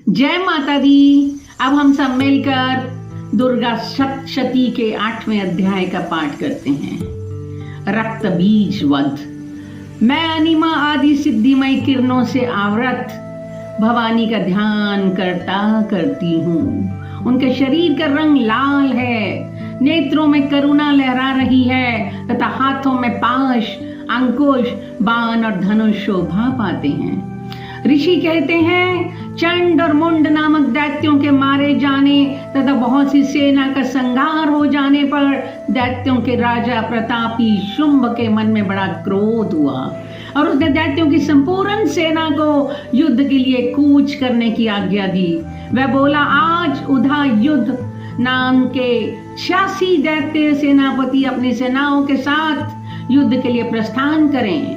जय माता दी। अब हम सब मिलकर दुर्गा सप्तशती के 8वें अध्याय का पाठ करते हैं। रक्त बीज वध। मैं अनिमा आदि सिद्धिमय किरणों से आवृत भवानी का ध्यान करती हूँ। उनके शरीर का रंग लाल है, नेत्रों में करुणा लहरा रही है तथा हाथों में पाश, अंकुश, बाण और धनुष शोभा पाते हैं। ऋषि कहते हैं, चंड और मुंड नामक दैत्यों के मारे जाने तथा बहुत सी सेना का संहार हो जाने पर दैत्यों के राजा प्रतापी शुंभ के मन में बड़ा क्रोध हुआ और उसने दैत्यों की संपूर्ण सेना को युद्ध के लिए कूच करने की आज्ञा दी। वह बोला, आज उधा युद्ध नाम के 86 दैत्य सेनापति अपनी सेनाओं के साथ युद्ध के लिए प्रस्थान करें।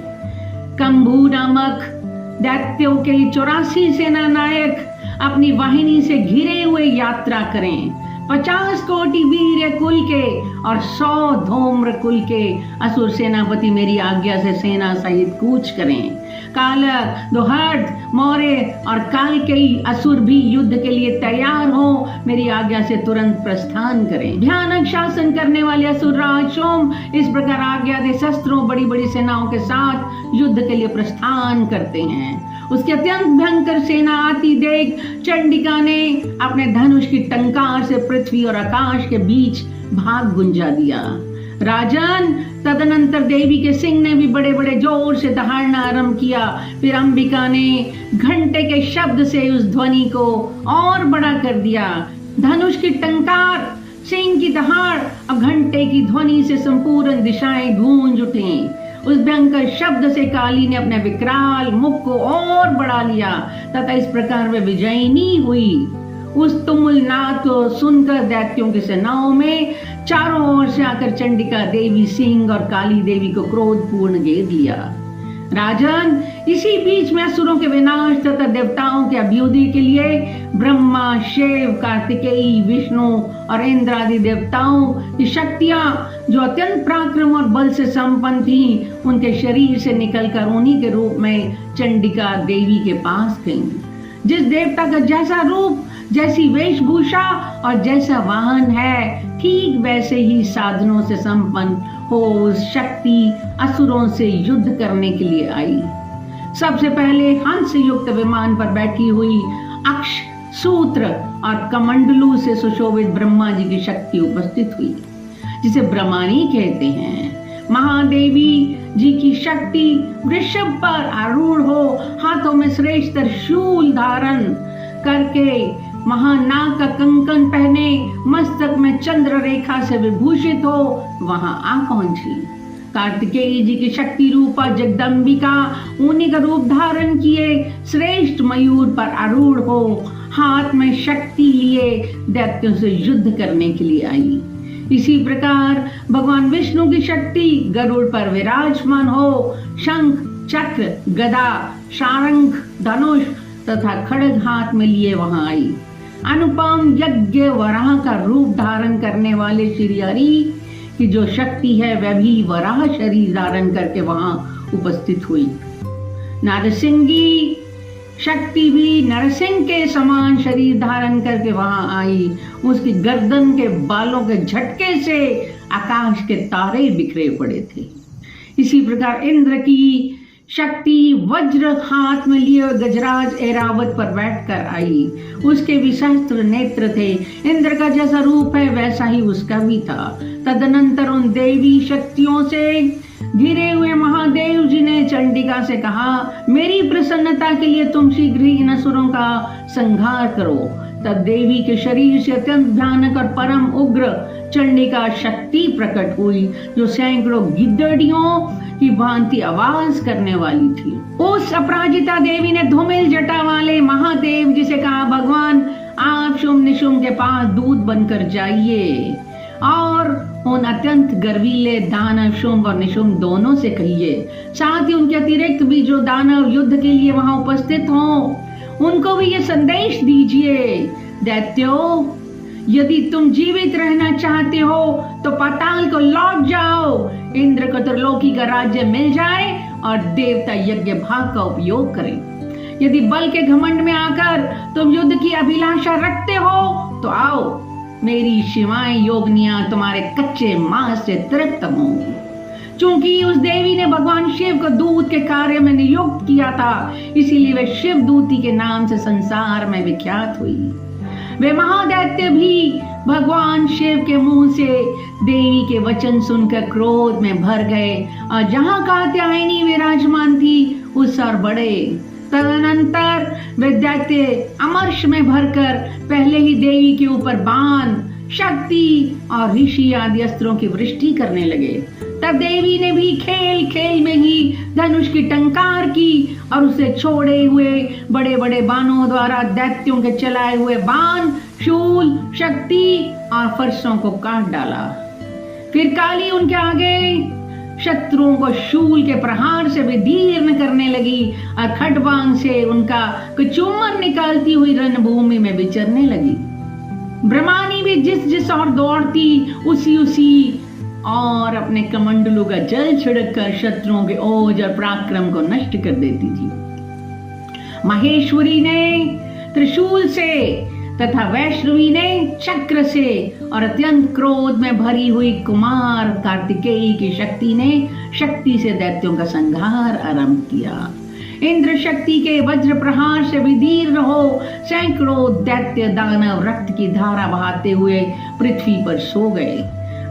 कंभू नामक दैत्यों के 84 सेना नायक अपनी वाहिनी से घिरे हुए यात्रा करें। 50 कोटि वीर कुल के और 100 धूम्र कुल के असुर सेनापति मेरी आज्ञा से सेना सहित कूच करें। कालक, दुहर्द, मौर्य और कालकेयी असुर भी युद्ध के लिए तैयार हो मेरी आज्ञा से तुरंत प्रस्थान करें। भयानक शासन करने वाले असुर राज सोम इस प्रकार आज्ञा दे शस्त्रों बड़ी बड़ी सेनाओं के साथ युद्ध के लिए प्रस्थान करते हैं। उसकी अत्यंत भयंकर सेना आती देख चंडिका ने अपने धनुष की टंकार से पृथ्वी और आकाश के बीच भाग गुंजा दिया। राजन, तदनंतर देवी के सिंह ने भी बड़े बड़े जोर से दहाड़ना आरंभ किया। फिर अंबिका ने घंटे के शब्द से उस ध्वनि को और बड़ा कर दिया। धनुष की टंकार, सिंह की दहाड़ और घंटे की ध्वनि से संपूर्ण दिशाएं गूंज उठी। उस भयंकर शब्द से काली ने अपने विकराल मुख को और बढ़ा लिया तथा इस प्रकार वे विजयिनी हुई। उस तुमुल नाद को सुनकर दैत्यों की सेनाओं में चारों ओर से आकर चंडिका देवी, सिंह और काली देवी को क्रोधपूर्ण घेर लिया। राजन, इसी बीच में असुरों के विनाश तथा देवताओं के अभ्युदय के लिए ब्रह्मा, शिव, कार्तिकेय, विष्णु और इंद्र आदि देवताओं की शक्तियां जो अत्यंत पराक्रम और बल से संपन्न थी, उनके शरीर से निकलकर उन्हीं के रूप में चंडिका देवी के पास गईं। जिस देवता का जैसा रूप, जैसी वेशभूषा और जैसा वाहन है, ठीक वैसे ही साधनों से संपन्न हो उस शक्ति असुरों से युद्ध करने के लिए आई। सबसे पहले हंस युक्त विमान पर बैठी हुई अक्ष, सूत्र और कमंडलू से सुशोभित ब्रह्मा जी की शक्ति उपस्थित हुई, जिसे ब्रह्माणी कहते हैं। महादेवी जी की शक्ति वृषभ पर आरूढ़ हो, हाथों में श्रेष्ठ शूल धारण करके, महानाग का कंकन पहने, मस्तक में चंद्र रेखा से विभूषित हो वहां आ पहुंची। कार्तिकेय जी की शक्ति रूपा जगदम्बिका उन्हीं का रूप धारण किए श्रेष्ठ मयूर पर आरूढ़ हो, हाथ में शक्ति लिए दैत्यों से युद्ध करने के लिए आई। इसी प्रकार भगवान विष्णु की शक्ति गरुड़ पर विराजमान हो, शंख, चक्र, गदा, शारंग, धनुष तथा खड्ग हाथ में लिए वहां आई। अनुपम यज्ञ वराह का रूप धारण करने वाले श्री हरि की जो शक्ति है, वह भी वराह शरीर धारण करके वहां उपस्थित हुई। नरसिंही शक्ति भी नरसिंह के समान शरीर धारण करके वहां आई। उसकी गर्दन के बालों के झटके से आकाश के तारे बिखरे पड़े थे। इसी प्रकार इंद्र की शक्ति वज्र हाथ में लिए गजराज ऐरावत पर बैठकर आई। उसके भी सहस्त्र नेत्र थे। इंद्र का जैसा रूप है वैसा ही उसका भी था। तदनंतर उन देवी शक्तियों से घिरे हुए महादेव जी ने चंडिका से कहा, मेरी प्रसन्नता के लिए तुम शीघ्र ही इन असुरों का संहार करो। तब देवी के शरीर से अत्यंत भयानक और परम उग्र चंडिका शक्ति प्रकट हुई, जो सैकड़ों गिद्धड़ियों की भांति आवाज करने वाली थी। उस अपराजिता देवी ने धूमिल जटा वाले महादेव जी से कहा, भगवान आप शुंभ निशुंभ के पास दूत बनकर जाइए और उन अत्यंत गर्वीले दानव शुंभ और निशुंभ दोनों से कहिए, साथ ही उनके अतिरिक्त भी जो दानव युद्ध के लिए वहां उपस्थित हों, उनको भी ये संदेश दीजिए, दैत्यों, यदि तुम जीवित रहना चाहते हो तो पाताल को लौट जाओ। इंद्र को त्रिलोकी का राज्य मिल जाए और देवता यज्ञ भाग का उपयोग करें। यदि बल के घमंड में आकर तुम युद्ध की की अभिलाषा रखते हो तो आओ, मेरी शिवाएं योगनियां तुम्हारे कच्चे मांस से तृप्त हों। चूंकि उस देवी ने भगवान शिव को दूत के कार्य में नियुक्त किया था, इसीलिए वे शिव दूती के नाम से संसार में विख्यात हुई। वे महादैत्य भी भगवान शिव के मुंह से देवी के वचन सुनकर क्रोध में भर गए और जहां कात्यायनी विराजमान थी उस और बढ़े। तदनंतर वे दैत्य अमर्ष में भरकर पहले ही देवी के ऊपर बाण, शक्ति और ऋषि आदि अस्त्रों की वृष्टि करने लगे। तब देवी ने भी खेल खेल में ही धनुष की टंकार की और उसे छोड़े हुए बड़े बड़े बाणों द्वारा दैत्यों के चलाए हुए बाण, शूल, शक्ति और फरसों को काट डाला। फिर काली उनके आगे शत्रुओं को शूल के प्रहार से विदीर्ण करने लगी और खड्बांग से उनका कचूमर निकालती हुई रणभूमि में विचरने लगी। ब्रह्मानी भी जिस जिस और दौड़ती उसी और अपने कमंडलों का जल छिड़क कर शत्रुओं के ओज और पराक्रम को नष्ट कर देती थी। महेश्वरी ने त्रिशूल से तथा वैष्णवी ने चक्र से और अत्यंत क्रोध में भरी हुई कुमार कार्तिकेयी की शक्ति ने शक्ति से दैत्यों का संहार आरंभ किया। इंद्र शक्ति के वज्र प्रहार से विदीर्ण हो सैकड़ों दैत्य दानव रक्त की धारा बहाते हुए पृथ्वी पर सो गए।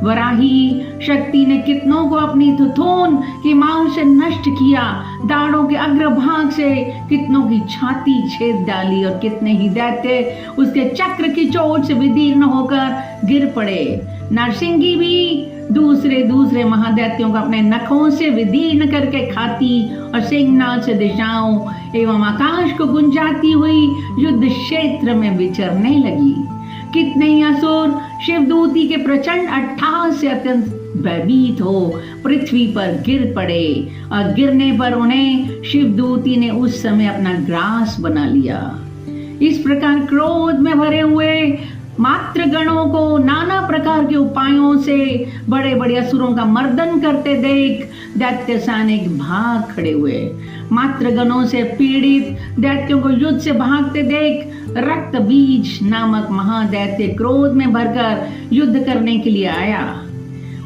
वराही शक्ति ने कितनों को अपनी थुथुन की मार से नष्ट किया, दाढ़ों के अग्रभाग से कितनों की छाती छेद डाली और कितने ही दैत्य उसके चक्र की चोट से विदीर्ण होकर गिर पड़े। नरसिंगी भी दूसरे महादैत्यों को अपने नखों से विदीर्ण करके खाती और सिंहनाद से दिशाओं एवं आकाश को गुंजाती हुई युद्ध क्षेत्र में विचरने लगी। कितने ही असुर शिवदूती के प्रचंड अट्टहास से अत्यंत भयभीत हो पृथ्वी पर गिर पड़े और गिरने पर उन्हें शिवदूती ने उस समय अपना ग्रास बना लिया। इस प्रकार क्रोध में भरे हुए मात्र गणों को नाना प्रकार के उपायों से बड़े बड़े असुरों का मर्दन करते देख दैत्य सैनिक भाग खड़े हुए। मात्र गणों से पीड़ित दैत्यों को युद्ध से भागते देख रक्त बीज नामक महादैत्य क्रोध में भरकर युद्ध करने के लिए आया।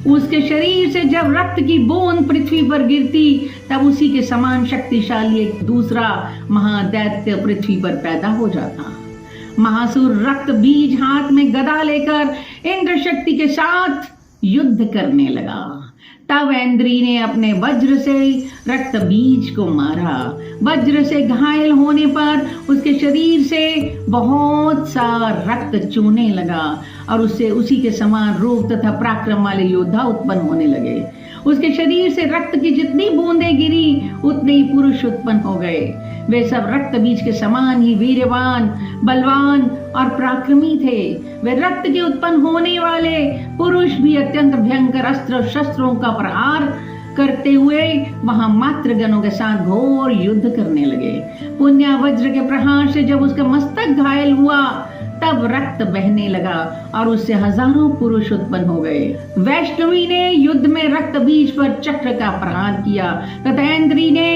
उसके शरीर से जब रक्त की बूंद पृथ्वी पर गिरती तब उसी के समान शक्तिशाली एक दूसरा महादैत्य पृथ्वी पर पैदा हो जाता। महासुर रक्त बीज हाथ में गदा लेकर इंद्र शक्ति के साथ युद्ध करने लगा। तब इंद्री ने अपने वज्र से रक्त बीज को मारा। वज्र से घायल होने पर उसके शरीर से बहुत सा रक्त चूने लगा और उससे उसी के समान रूप तथा पराक्रम वाले योद्धा उत्पन्न होने लगे। उसके शरीर से रक्त की जितनी बूंदें गिरी उतने ही पुरुष उत्पन्न हो गए। वे सब रक्त बीज के समान ही वीरवान, बलवान और पराक्रमी थे। वे रक्त के उत्पन्न होने वाले पुरुष भी अत्यंत भयंकर अस्त्र शस्त्रों का प्रहार करते हुए वहां मात्र गणों के साथ घोर युद्ध करने लगे। पुण्य वज्र के प्रहार से जब उसका मस्तक घायल हुआ तब रक्त बहने लगा और उससे हजारों पुरुष उत्पन्न हो गए। वैष्णवी ने युद्ध में रक्त बीज पर चक्र का प्रहार किया तथा इंद्री ने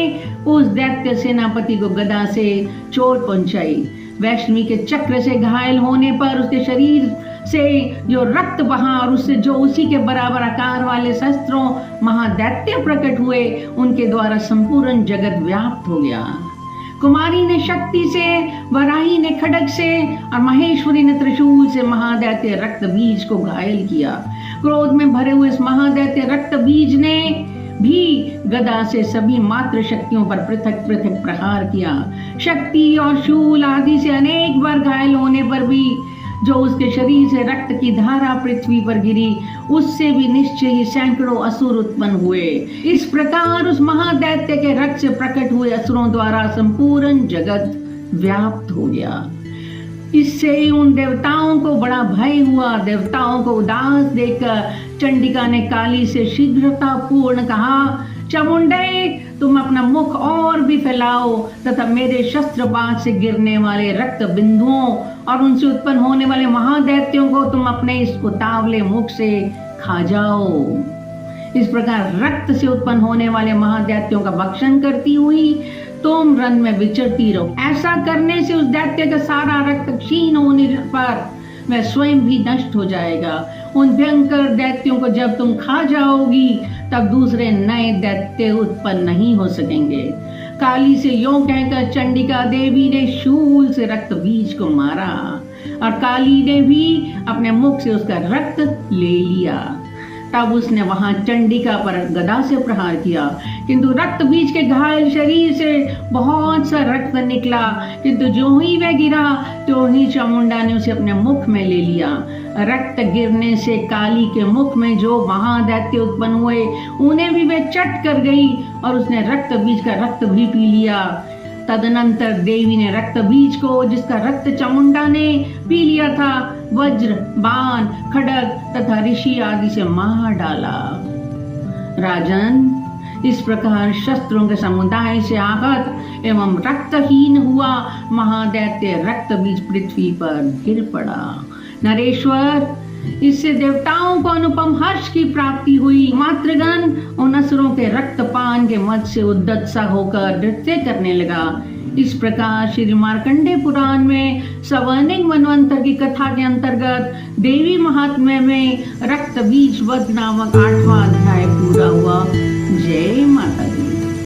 उस दैत्य सेनापति को गदा से चोट पहुंचाई। वैष्णवी के चक्र से घायल होने पर उसके शरीर से जो रक्त बहा और उससे जो उसी के बराबर आकार वाले शस्त्रों महादैत्य प्रकट हुए उनके द्वारा संपूर्ण जगत व्याप्त हो गया। कुमारी ने शक्ति से, वराही ने खड्ग से और महेश्वरी ने त्रिशूल से महादैत्य रक्त बीज को घायल किया। क्रोध में भरे हुए इस महादैत्य रक्त बीज ने भी गदा से सभी मात्र शक्तियों पर पृथक पृथक प्रहार किया। शक्ति और शूल आदि से अनेक बार घायल होने पर भी जो उसके शरीर से रक्त की धारा पृथ्वी पर गिरी उससे भी निश्चय ही सैकड़ों असुर उत्पन्न हुए। इस प्रकार उस महादैत्य के रक्त से प्रकट हुए असुरों द्वारा संपूर्ण जगत व्याप्त हो गया। इससे उन देवताओं को बड़ा भय हुआ। देवताओं को उदास देखकर चंडिका ने काली से शीघ्रता पूर्ण कहा, चामुंडे तुम अपना मुख और भी फैलाओ तथा मेरे शस्त्रपात से गिरने वाले रक्त बिंदुओं और उनसे उत्पन्न होने वाले महादैत्यों को तुम अपने इस उतावले मुख से खा जाओ। इस प्रकार रक्त से उत्पन्न होने वाले महादैत्यों का भक्षण करती हुई तुम रन में विचरती रहो। ऐसा करने से उस दैत्य का सारा रक्त क्षीण होने पर वह स्वयं भी नष्ट हो जाएगा। उन भयंकर दैत्यों को जब तुम खा जाओगी तब दूसरे नए दैत्य उत्पन्न नहीं हो सकेंगे। काली से यूं कहकर चंडिका देवी ने शूल से रक्त बीज को मारा और काली ने भी अपने मुख से उसका रक्त ले लिया। तब उसने वहां चंडिका पर गदा से प्रहार किया, किंतु रक्त बीज के घायल शरीर से बहुत सा रक्त निकला, किंतु जो ही वह गिरा तो ही चामुंडा ने उसे अपने मुख में ले लिया। रक्त गिरने से काली के मुख में जो महादैत्य उत्पन्न हुए उन्हें भी वह चट कर गई और उसने रक्त बीज का रक्त भी पी लिया। तदनंतर देवी ने रक्त बीज को, जिसका रक्त चामुंडा ने पी लिया था, वज्र, बाण, खड्ग तथा ऋषि आदि से मार डाला। राजन, इस प्रकार शस्त्रों के समुदाय से आहत एवं रक्तहीन हुआ महादैत्य रक्त बीज पृथ्वी पर गिर पड़ा। नरेश्वर, इससे देवताओं को अनुपम हर्ष की प्राप्ति हुई। मातृगण उन असुरों के रक्तपान के मद से उद्दत सा होकर नृत्य करने लगा। इस प्रकार श्री मार्कंडेय पुराण में सवर्णिक मनवंतर की कथा के अंतर्गत देवी महात्म्य में रक्त बीज वध नामक 8वां अध्याय पूरा हुआ। जय माता दी।